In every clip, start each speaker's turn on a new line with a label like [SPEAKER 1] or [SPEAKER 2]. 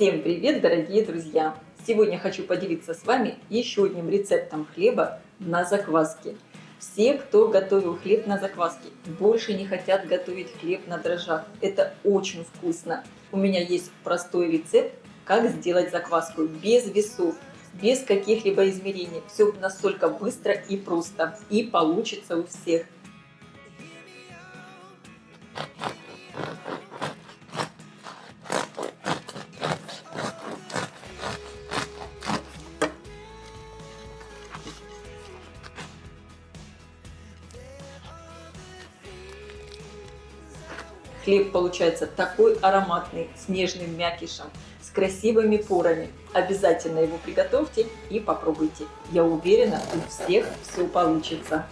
[SPEAKER 1] Всем привет, дорогие друзья! Сегодня хочу поделиться с вами еще одним рецептом хлеба на закваске. Все, кто готовил хлеб на закваске, больше не хотят готовить хлеб на дрожжах. Это очень вкусно. У меня есть простой рецепт, как сделать закваску без весов, без каких-либо измерений. Все настолько быстро и просто, и получится у всех. Хлеб получается такой ароматный, с нежным мякишем, с красивыми порами. Обязательно его приготовьте и попробуйте. Я уверена, у всех все получится.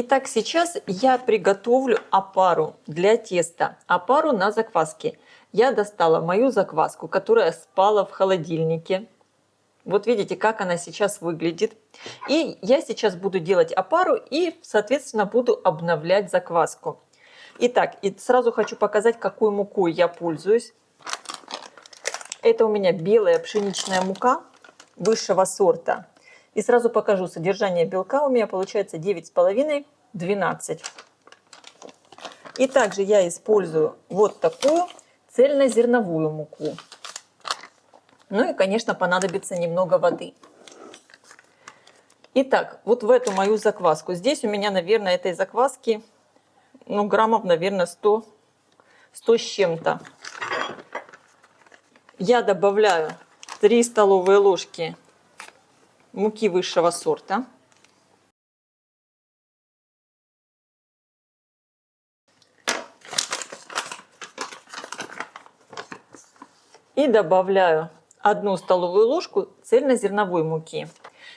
[SPEAKER 1] Итак, сейчас я приготовлю опару для теста. Опару на закваске. Я достала мою закваску, которая спала в холодильнике. Вот видите, как она сейчас выглядит. И я сейчас буду делать опару и, соответственно, буду обновлять закваску. Итак, и сразу хочу показать, какой мукой я пользуюсь. Это у меня белая пшеничная мука высшего сорта. И сразу покажу содержание белка. У меня получается 9,5-12. И также я использую вот такую цельнозерновую муку. Ну и, конечно, понадобится немного воды. Итак, вот в эту мою закваску. Здесь у меня, наверное, этой закваски, ну, граммов, наверное, 100 с чем-то. Я добавляю 3 столовые ложки муки высшего сорта. И добавляю 1 столовую ложку цельнозерновой муки.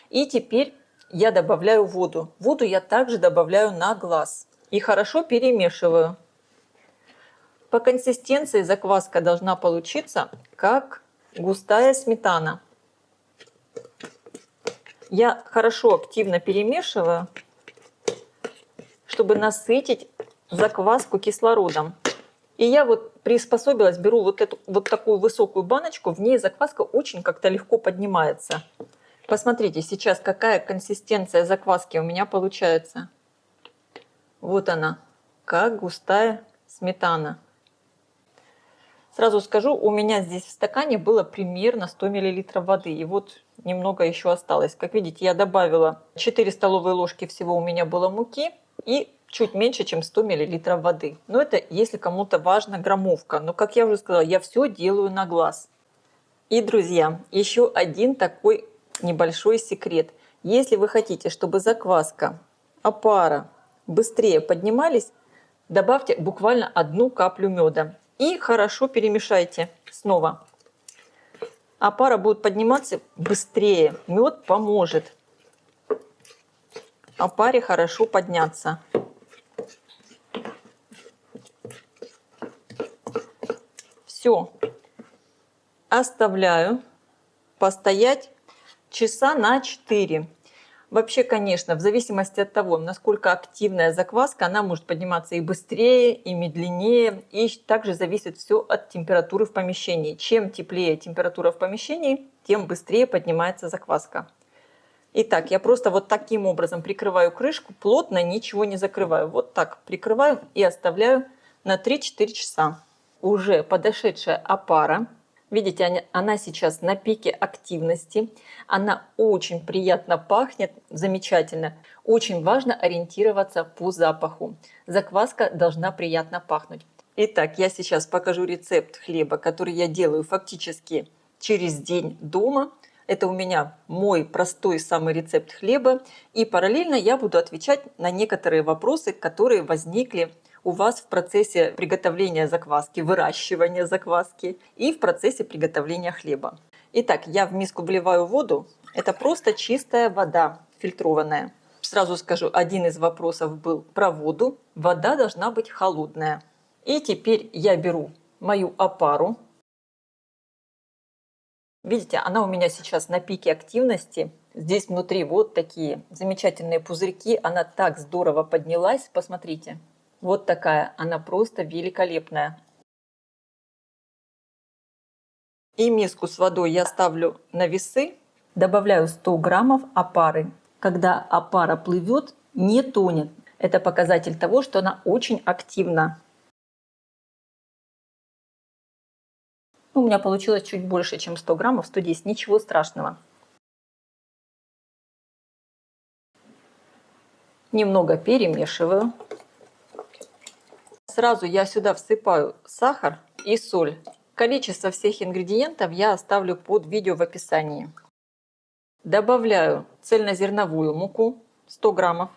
[SPEAKER 1] И теперь я добавляю воду. Воду я также добавляю на глаз. И хорошо перемешиваю. По консистенции закваска должна получиться как густая сметана. Я хорошо активно перемешиваю, чтобы насытить закваску кислородом. И я вот приспособилась, беру вот такую высокую баночку, в ней закваска очень как-то легко поднимается. Посмотрите сейчас, какая консистенция закваски у меня получается. Вот она, как густая сметана. Сразу скажу, у меня здесь в стакане было примерно 100 мл воды. И вот немного еще осталось. Как видите, я добавила 4 столовые ложки всего у меня было муки и чуть меньше, чем 100 мл воды. Но это если кому-то важна граммовка. Но, как я уже сказала, я все делаю на глаз. И, друзья, еще один такой небольшой секрет. Если вы хотите, чтобы закваска, опара быстрее поднимались, добавьте буквально 1 каплю меда. И хорошо перемешайте снова. Опара будет подниматься быстрее. Мед поможет опаре хорошо подняться. Все. Оставляю постоять часа на 4. Вообще, конечно, в зависимости от того, насколько активная закваска, она может подниматься и быстрее, и медленнее. И также зависит все от температуры в помещении. Чем теплее температура в помещении, тем быстрее поднимается закваска. Итак, я просто вот таким образом прикрываю крышку, плотно ничего не закрываю. Вот так прикрываю и оставляю на 3-4 часа. Уже подошедшая опара. Видите, она сейчас на пике активности. Она очень приятно пахнет, замечательно. Очень важно ориентироваться по запаху. Закваска должна приятно пахнуть. Итак, я сейчас покажу рецепт хлеба, который я делаю фактически через день дома. Это у меня мой простой самый рецепт хлеба. И параллельно я буду отвечать на некоторые вопросы, которые возникли у вас в процессе приготовления закваски, выращивания закваски и в процессе приготовления хлеба. Итак, я в миску вливаю воду. Это просто чистая вода, фильтрованная. Сразу скажу, один из вопросов был про воду. Вода должна быть холодная. И теперь я беру мою опару. Видите, она у меня сейчас на пике активности. Здесь внутри вот такие замечательные пузырьки. Она так здорово поднялась. Посмотрите. Вот такая. Она просто великолепная. И миску с водой я ставлю на весы. Добавляю 100 граммов опары. Когда опара плывет, не тонет. Это показатель того, что она очень активна. У меня получилось чуть больше, чем 100 граммов, 110, ничего страшного. Немного перемешиваю. Сразу я сюда всыпаю сахар и соль. Количество всех ингредиентов я оставлю под видео в описании. Добавляю цельнозерновую муку 100 граммов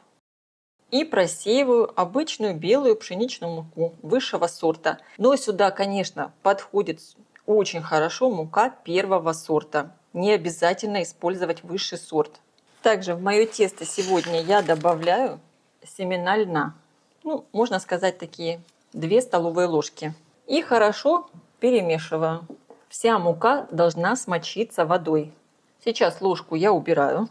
[SPEAKER 1] и просеиваю обычную белую пшеничную муку высшего сорта. Но сюда, конечно, подходит очень хорошо мука первого сорта. Не обязательно использовать высший сорт. Также в мое тесто сегодня я добавляю семена льна. Ну, можно сказать, такие 2 столовые ложки. И хорошо перемешиваю. Вся мука должна смочиться водой. Сейчас ложку я убираю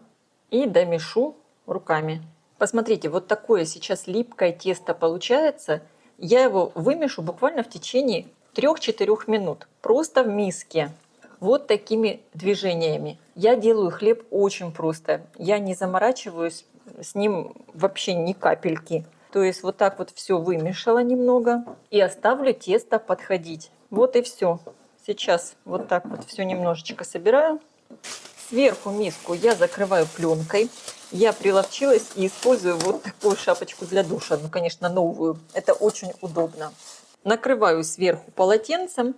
[SPEAKER 1] и домешу руками. Посмотрите, вот такое сейчас липкое тесто получается. Я его вымешу буквально в течение 3-4 минут. Просто в миске. Вот такими движениями. Я делаю хлеб очень просто. Я не заморачиваюсь с ним вообще ни капельки. То есть вот так вот все вымешала немного и оставлю тесто подходить. Вот и все. Сейчас вот так вот все немножечко собираю. Сверху миску я закрываю пленкой. Я приловчилась и использую вот такую шапочку для душа. Ну, конечно, новую. Это очень удобно. Накрываю сверху полотенцем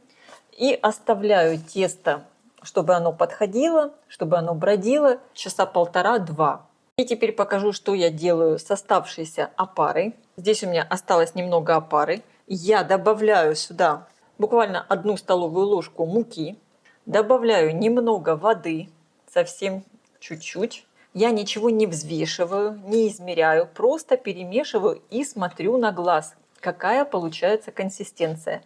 [SPEAKER 1] и оставляю тесто, чтобы оно подходило, чтобы оно бродило часа 1,5-2. И теперь покажу, что я делаю с оставшейся опарой. Здесь у меня осталось немного опары. Я добавляю сюда буквально 1 столовую ложку муки. Добавляю немного воды, совсем чуть-чуть. Я ничего не взвешиваю, не измеряю, просто перемешиваю и смотрю на глаз, какая получается консистенция.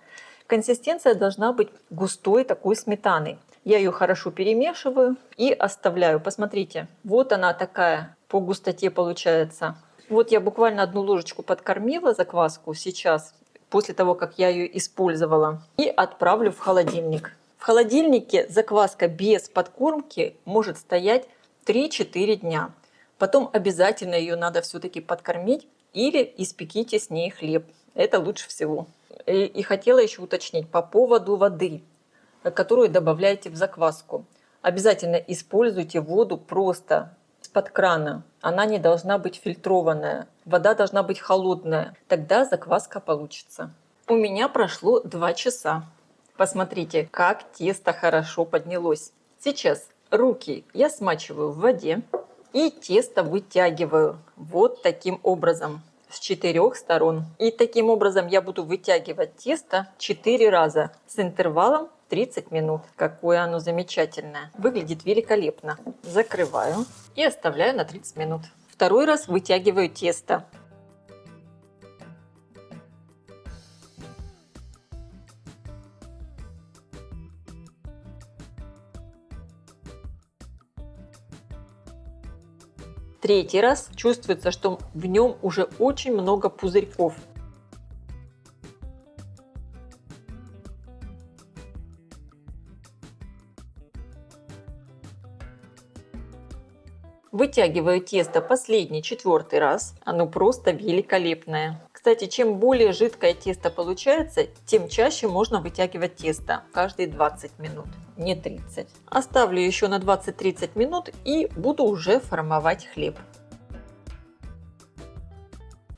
[SPEAKER 1] Консистенция должна быть густой такой сметаной. Я ее хорошо перемешиваю и оставляю. Посмотрите, вот она такая по густоте получается. Вот я буквально 1 ложечку подкормила закваску сейчас, после того, как я ее использовала, и отправлю в холодильник. В холодильнике закваска без подкормки может стоять 3-4 дня. Потом обязательно ее надо все-таки подкормить или испеките с ней хлеб. Это лучше всего. И хотела еще уточнить по поводу воды, которую добавляете в закваску. Обязательно используйте воду просто из-под крана. Она не должна быть фильтрованная. Вода должна быть холодная. Тогда закваска получится. У меня прошло 2 часа. Посмотрите, как тесто хорошо поднялось. Сейчас руки я смачиваю в воде и тесто вытягиваю вот таким образом с 4 сторон. И таким образом я буду вытягивать тесто 4 раза с интервалом 30 минут. Какое оно замечательное. Выглядит великолепно. Закрываю и оставляю на 30 минут. Второй раз вытягиваю тесто. Третий раз чувствуется, что в нем уже очень много пузырьков. Вытягиваю тесто последний, 4-й раз. Оно просто великолепное. Кстати, чем более жидкое тесто получается, тем чаще можно вытягивать тесто. Каждые 20 минут, не 30. Оставлю еще на 20-30 минут и буду уже формовать хлеб.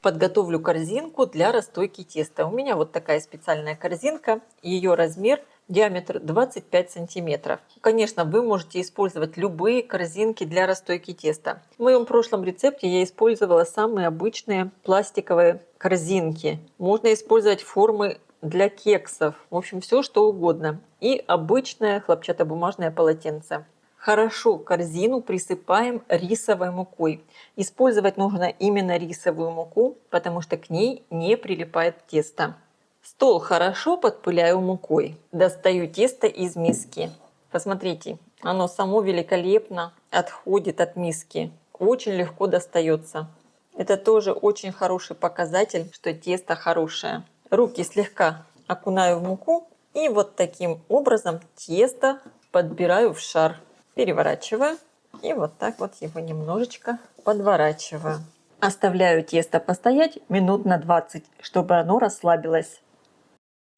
[SPEAKER 1] Подготовлю корзинку для расстойки теста. У меня вот такая специальная корзинка. Ее размер диаметр 25 сантиметров. Конечно, вы можете использовать любые корзинки для расстойки теста. В моем прошлом рецепте я использовала самые обычные пластиковые корзинки. Можно использовать формы для кексов. В общем, все что угодно. И обычное хлопчатобумажное полотенце. Хорошо корзину присыпаем рисовой мукой. Использовать нужно именно рисовую муку, потому что к ней не прилипает тесто. Стол хорошо подпыляю мукой. Достаю тесто из миски. Посмотрите, оно само великолепно отходит от миски. Очень легко достается. Это тоже очень хороший показатель, что тесто хорошее. Руки слегка окунаю в муку и вот таким образом тесто подбираю в шар. Переворачиваю и вот так вот его немножечко подворачиваю. Оставляю тесто постоять минут на 20, чтобы оно расслабилось.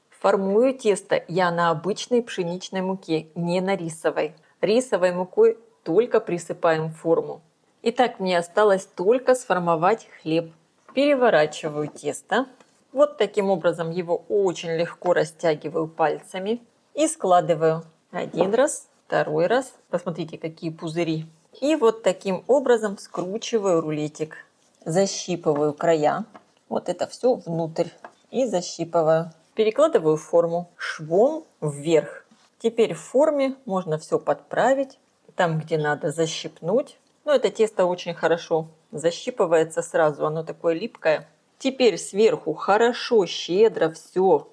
[SPEAKER 1] Формую тесто я на обычной пшеничной муке, не на рисовой. Рисовой мукой только присыпаем форму. Итак, мне осталось только сформовать хлеб. Переворачиваю тесто. Вот таким образом его очень легко растягиваю пальцами и складываю. Один раз, второй раз. Посмотрите, какие пузыри. И вот таким образом скручиваю рулетик. Защипываю края. Вот это все внутрь. И защипываю. Перекладываю форму швом вверх. Теперь в форме можно все подправить. Там, где надо, защипнуть. Но это тесто очень хорошо защипывается сразу. Оно такое липкое. Теперь сверху хорошо, щедро все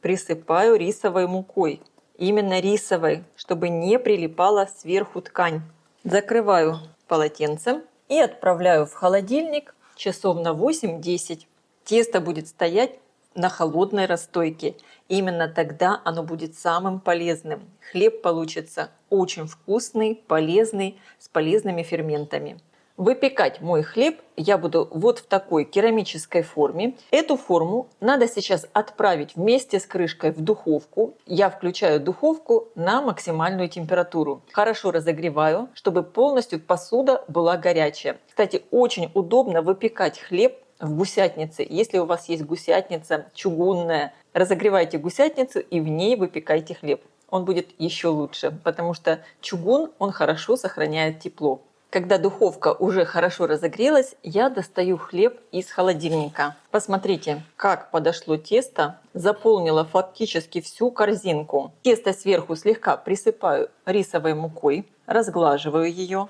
[SPEAKER 1] присыпаю рисовой мукой. Именно рисовой, чтобы не прилипала сверху ткань. Закрываю полотенцем и отправляю в холодильник часов на 8-10. Тесто будет стоять на холодной расстойке. Именно тогда оно будет самым полезным. Хлеб получится очень вкусный, полезный, с полезными ферментами. Выпекать мой хлеб я буду вот в такой керамической форме. Эту форму надо сейчас отправить вместе с крышкой в духовку. Я включаю духовку на максимальную температуру. Хорошо разогреваю, чтобы полностью посуда была горячая. Кстати, очень удобно выпекать хлеб в гусятнице. Если у вас есть гусятница чугунная, разогревайте гусятницу и в ней выпекайте хлеб. Он будет еще лучше, потому что чугун, он хорошо сохраняет тепло. Когда духовка уже хорошо разогрелась, я достаю хлеб из холодильника. Посмотрите, как подошло тесто, заполнило фактически всю корзинку. Тесто сверху слегка присыпаю рисовой мукой, разглаживаю ее.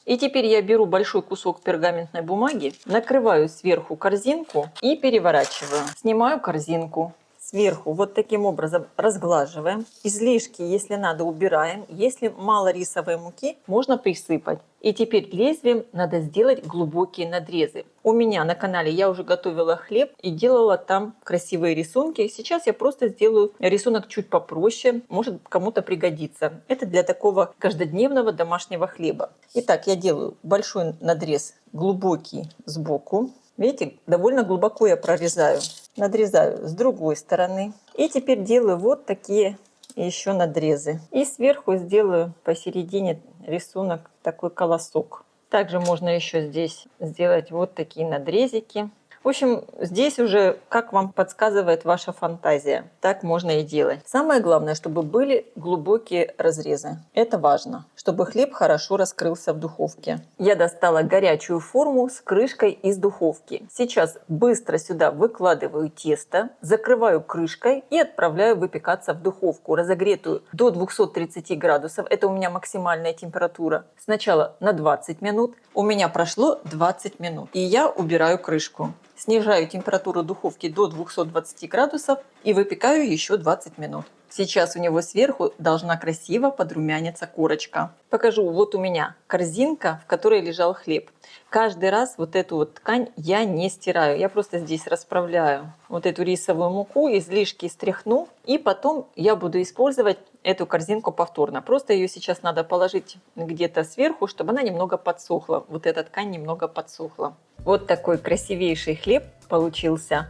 [SPEAKER 1] И теперь я беру большой кусок пергаментной бумаги, накрываю сверху корзинку и переворачиваю. Снимаю корзинку. Сверху вот таким образом разглаживаем. Излишки, если надо, убираем. Если мало рисовой муки, можно присыпать. И теперь лезвием надо сделать глубокие надрезы. У меня на канале я уже готовила хлеб и делала там красивые рисунки. Сейчас я просто сделаю рисунок чуть попроще, может кому-то пригодится. Это для такого каждодневного домашнего хлеба. Итак, я делаю большой надрез, глубокий сбоку. Видите, довольно глубоко я прорезаю. Надрезаю с другой стороны. И теперь делаю вот такие еще надрезы. И сверху сделаю посередине рисунок, такой колосок. Также можно еще здесь сделать вот такие надрезики. В общем, здесь уже, как вам подсказывает ваша фантазия, так можно и делать. Самое главное, чтобы были глубокие разрезы. Это важно, чтобы хлеб хорошо раскрылся в духовке. Я достала горячую форму с крышкой из духовки. Сейчас быстро сюда выкладываю тесто, закрываю крышкой и отправляю выпекаться в духовку, разогретую до 230 градусов. Это у меня максимальная температура. Сначала на 20 минут. У меня прошло 20 минут. И я убираю крышку. Снижаю температуру духовки до 220 градусов и выпекаю еще 20 минут. Сейчас у него сверху должна красиво подрумяниться корочка. Покажу, вот у меня корзинка, в которой лежал хлеб. Каждый раз вот эту вот ткань я не стираю. Я просто здесь расправляю вот эту рисовую муку, излишки стряхну. И потом я буду использовать эту корзинку повторно. Просто ее сейчас надо положить где-то сверху, чтобы она немного подсохла. Вот эта ткань немного подсохла. Вот такой красивейший хлеб получился.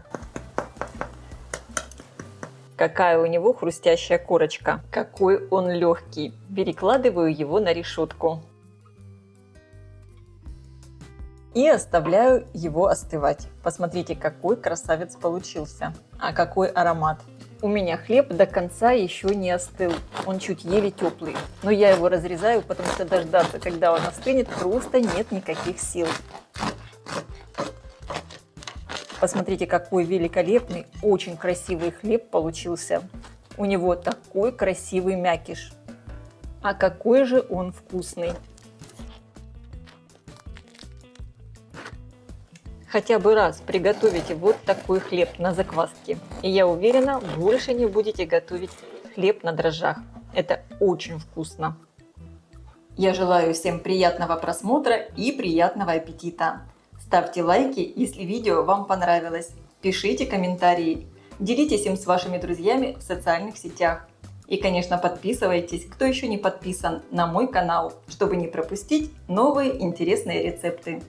[SPEAKER 1] Какая у него хрустящая корочка. Какой он легкий. Перекладываю его на решетку. И оставляю его остывать. Посмотрите, какой красавец получился. А какой аромат. У меня хлеб до конца еще не остыл. Он чуть еле теплый. Но я его разрезаю, потому что дождаться, когда он остынет, просто нет никаких сил. Посмотрите, какой великолепный, очень красивый хлеб получился. У него такой красивый мякиш. А какой же он вкусный. Хотя бы раз приготовите вот такой хлеб на закваске. И я уверена, больше не будете готовить хлеб на дрожжах. Это очень вкусно. Я желаю всем приятного просмотра и приятного аппетита. Ставьте лайки, если видео вам понравилось. Пишите комментарии. Делитесь им с вашими друзьями в социальных сетях. И, конечно, подписывайтесь, кто еще не подписан, на мой канал, чтобы не пропустить новые интересные рецепты.